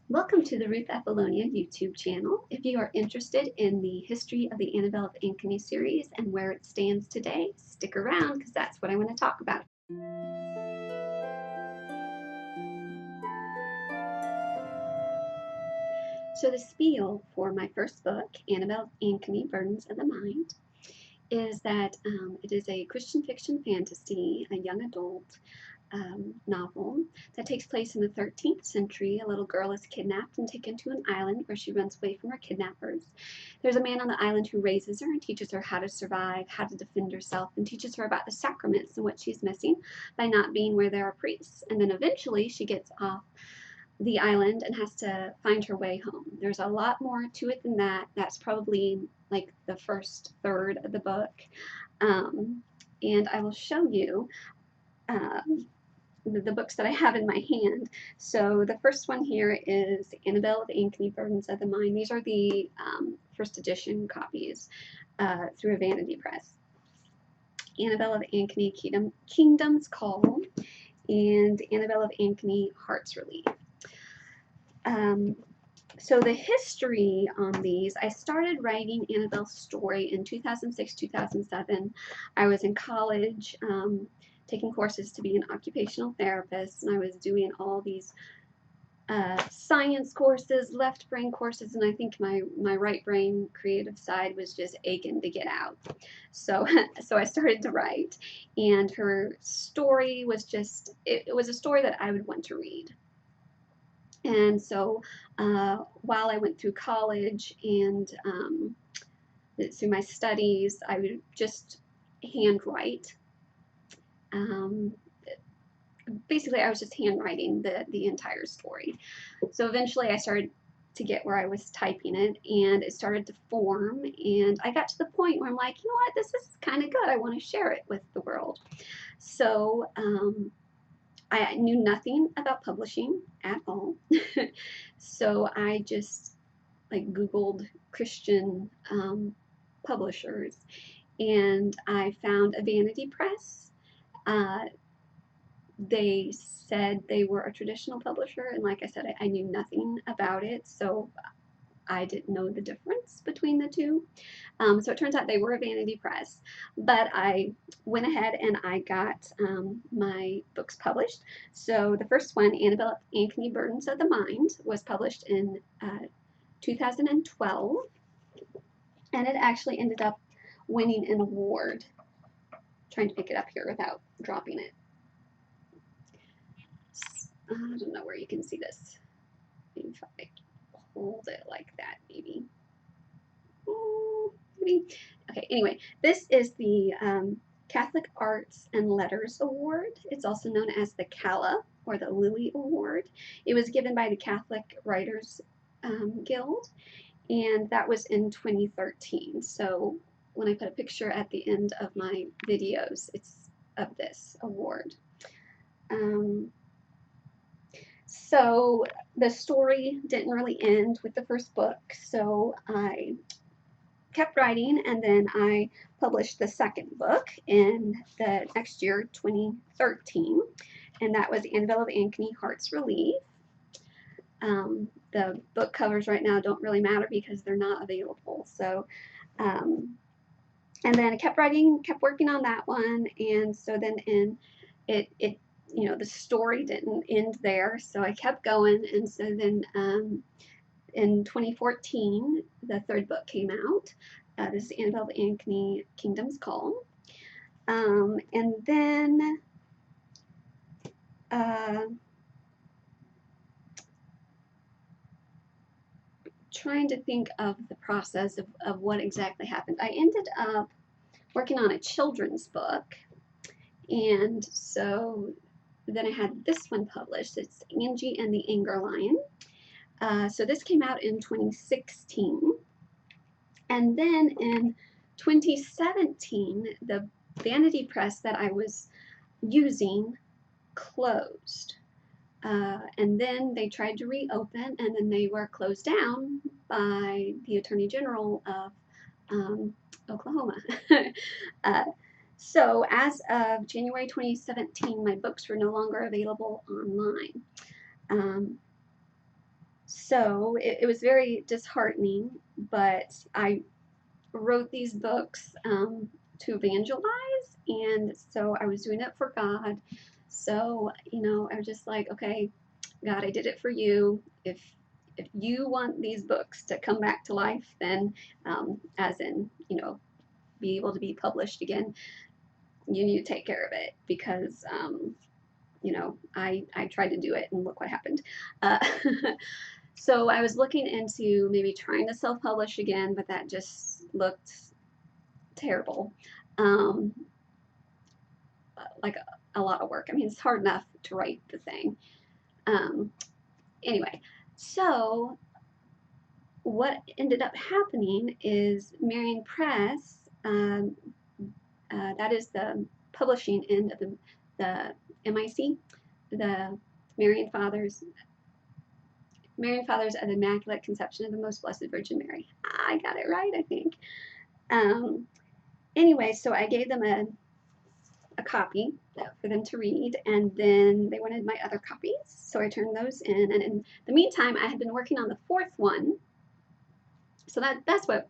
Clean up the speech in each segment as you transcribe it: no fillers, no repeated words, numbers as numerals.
Welcome to the Ruth Apollonia YouTube channel. If you are interested in the history of the Annabelle of Anchony series and where it stands today, stick around because that's what I want to talk about. So the spiel for my first book, Annabelle of Anchony, Burdens of the Mind, is that it is a Christian fiction fantasy, a young adult novel that takes place in the 13th century. A little girl is kidnapped and taken to an island where she runs away from her kidnappers. There's a man on the island who raises her and teaches her how to survive, how to defend herself, and teaches her about the sacraments and what she's missing by not being where there are priests. And then eventually she gets off the island and has to find her way home. There's a lot more to it than that. That's probably like the first third of the book. And I will show you the books that I have in my hand. So the first one here is Annabelle of Anchony, Burdens of the Mind. These are the first edition copies through a Vanity Press. Annabelle of Anchony, Kingdom's Call, and Annabelle of Anchony, Heart's Relief. So the history on these, I started writing Annabelle's story in 2006, 2007. I was in college, taking courses to be an occupational therapist, and I was doing all these science courses, left brain courses, and I think my right brain creative side was just aching to get out. So I started to write, and her story was just, it was a story that I would want to read. And so while I went through college and through my studies, I would just handwrite. Basically, I was just handwriting the entire story. So eventually I started to get where I was typing it, and it started to form, and I got to the point where I'm like, you know what, this is kind of good. I want to share it with the world. So I knew nothing about publishing at all. So I just like Googled Christian publishers, and I found a Vanity Press. They said they were a traditional publisher, and like I said, I knew nothing about it, so I didn't know the difference between the two. So it turns out they were a Vanity Press, but I went ahead and I got my books published. So the first one, Annabelle of Anchony, Burdens of the Mind, was published in 2012, and it actually ended up winning an award. I'm trying to pick it up here without dropping it. I don't know where you can see this. If I hold it like that, maybe. Okay, anyway, this is the Catholic Arts and Letters Award. It's also known as the Calla or the Lily Award. It was given by the Catholic Writers Guild, and that was in 2013. So when I put a picture at the end of my videos, it's of this award. So the story didn't really end with the first book, so I kept writing, and then I published the second book in the next year, 2013, and that was Annabelle of Anchony, Heart's Relief. The book covers right now don't really matter because they're not available. So, and then I kept writing, kept working on that one, and so then you know, the story didn't end there, so I kept going, and so then in 2014, the third book came out. This is Annabelle of Anchony, Kingdom's Call. And then trying to think of the process of what exactly happened. I ended up working on a children's book, and so then I had this one published. It's Angie and the Anger Lion. So this came out in 2016. And then in 2017, the Vanity Press that I was using closed. And then they tried to reopen, and then they were closed down by the Attorney General of Oklahoma. So as of January 2017, my books were no longer available online. So it was very disheartening, but I wrote these books to evangelize, and so I was doing it for God. So, I was just like, okay, God, I did it for you. If you want these books to come back to life, then as in, be able to be published again, you need to take care of it, because I tried to do it and look what happened. Uh, so I was looking into maybe trying to self-publish again, but that just looked terrible. Um, like a lot of work. I mean, it's hard enough to write the thing. Um, anyway, so what ended up happening is Marian Press, that is the publishing end of the MIC, the Marian Fathers, Marian Fathers of the Immaculate Conception of the Most Blessed Virgin Mary. I got it right, I think. Anyway, so I gave them a copy for them to read, and then they wanted my other copies, so I turned those in. And in the meantime, I had been working on the fourth one. So that's what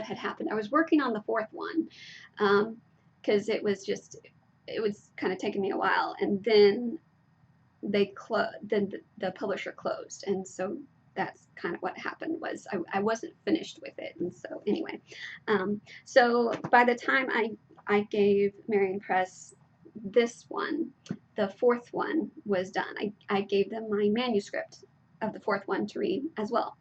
had happened. I was working on the fourth one because it was kind of taking me a while, and then then the publisher closed, and so that's kind of what happened. Was I wasn't finished with it, and so anyway, so by the time I gave Marian Press this one, the fourth one was done. I gave them my manuscript of the fourth one to read as well.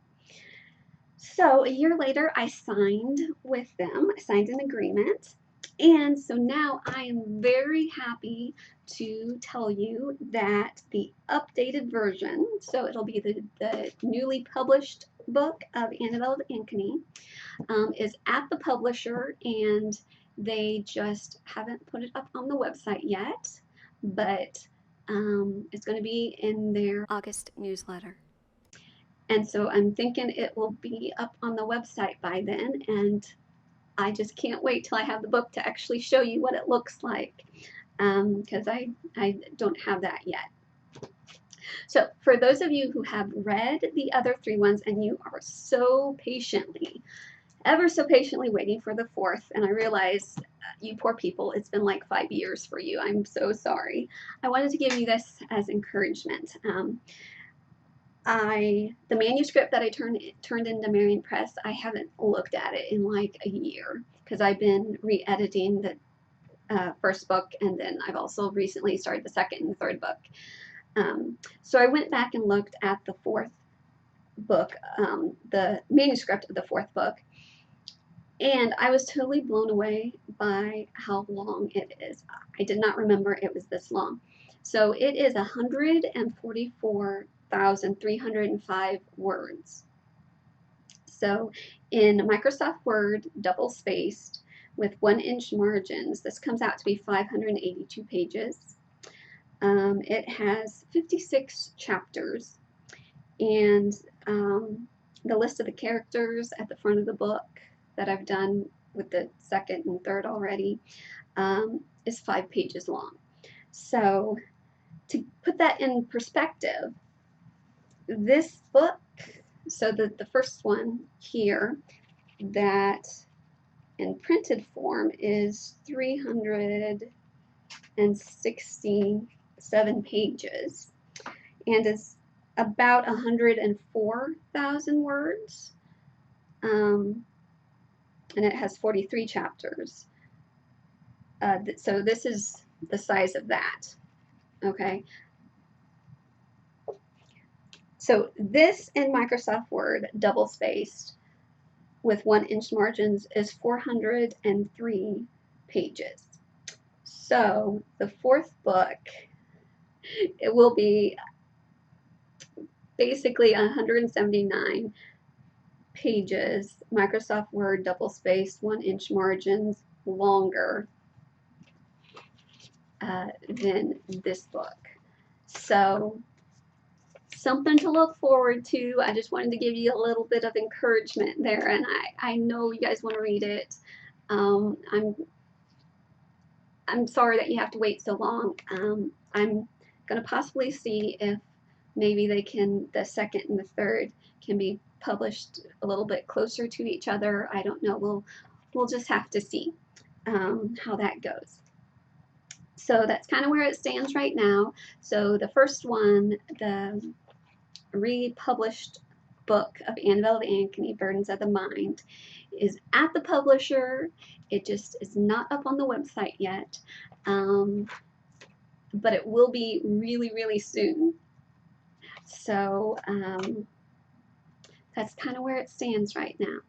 So a year later, I signed with them. I signed an agreement. And so now I am very happy to tell you that the updated version, so it'll be the newly published book of Annabelle of Anchony, is at the publisher, and they just haven't put it up on the website yet, but it's going to be in their August newsletter. And so I'm thinking it will be up on the website by then, and I just can't wait till I have the book to actually show you what it looks like, because I don't have that yet. So for those of you who have read the other three ones and you are so patiently, ever so patiently waiting for the fourth, and I realize you poor people, it's been like 5 years for you. I'm so sorry. I wanted to give you this as encouragement. The manuscript that I turned into Marian Press, I haven't looked at it in like a year because I've been re-editing the first book, and then I've also recently started the second and third book. So I went back and looked at the fourth book, the manuscript of the fourth book, and I was totally blown away by how long it is. I did not remember it was this long. So it is 144,305 words. So in Microsoft Word, double spaced with 1-inch margins, this comes out to be 582 pages. It has 56 chapters, and the list of the characters at the front of the book that I've done with the second and third already is 5 pages long. So to put that in perspective, this book, so the first one here, that in printed form is 367 pages and is about 104,000 words, and it has 43 chapters. So this is the size of that, okay? So this in Microsoft Word, double spaced with 1-inch margins, is 403 pages. So the fourth book, it will be basically 179 pages, Microsoft Word, double spaced, 1-inch margins, longer than this book. So something to look forward to. I just wanted to give you a little bit of encouragement there, and I know you guys want to read it. I'm sorry that you have to wait so long. I'm going to possibly see if maybe they can, the second and the third can be published a little bit closer to each other. I don't know. We'll just have to see how that goes. So that's kind of where it stands right now. So the first one, the republished book of Annabelle of Anchony, Burdens of the Mind, is at the publisher. It just is not up on the website yet, but it will be really, really soon. So that's kind of where it stands right now.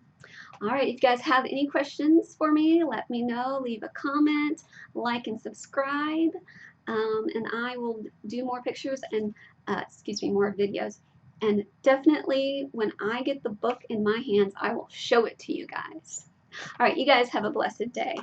All right, if you guys have any questions for me, let me know. Leave a comment, like, and subscribe, and I will do more pictures and, more videos. And definitely, when I get the book in my hands, I will show it to you guys. All right, you guys have a blessed day.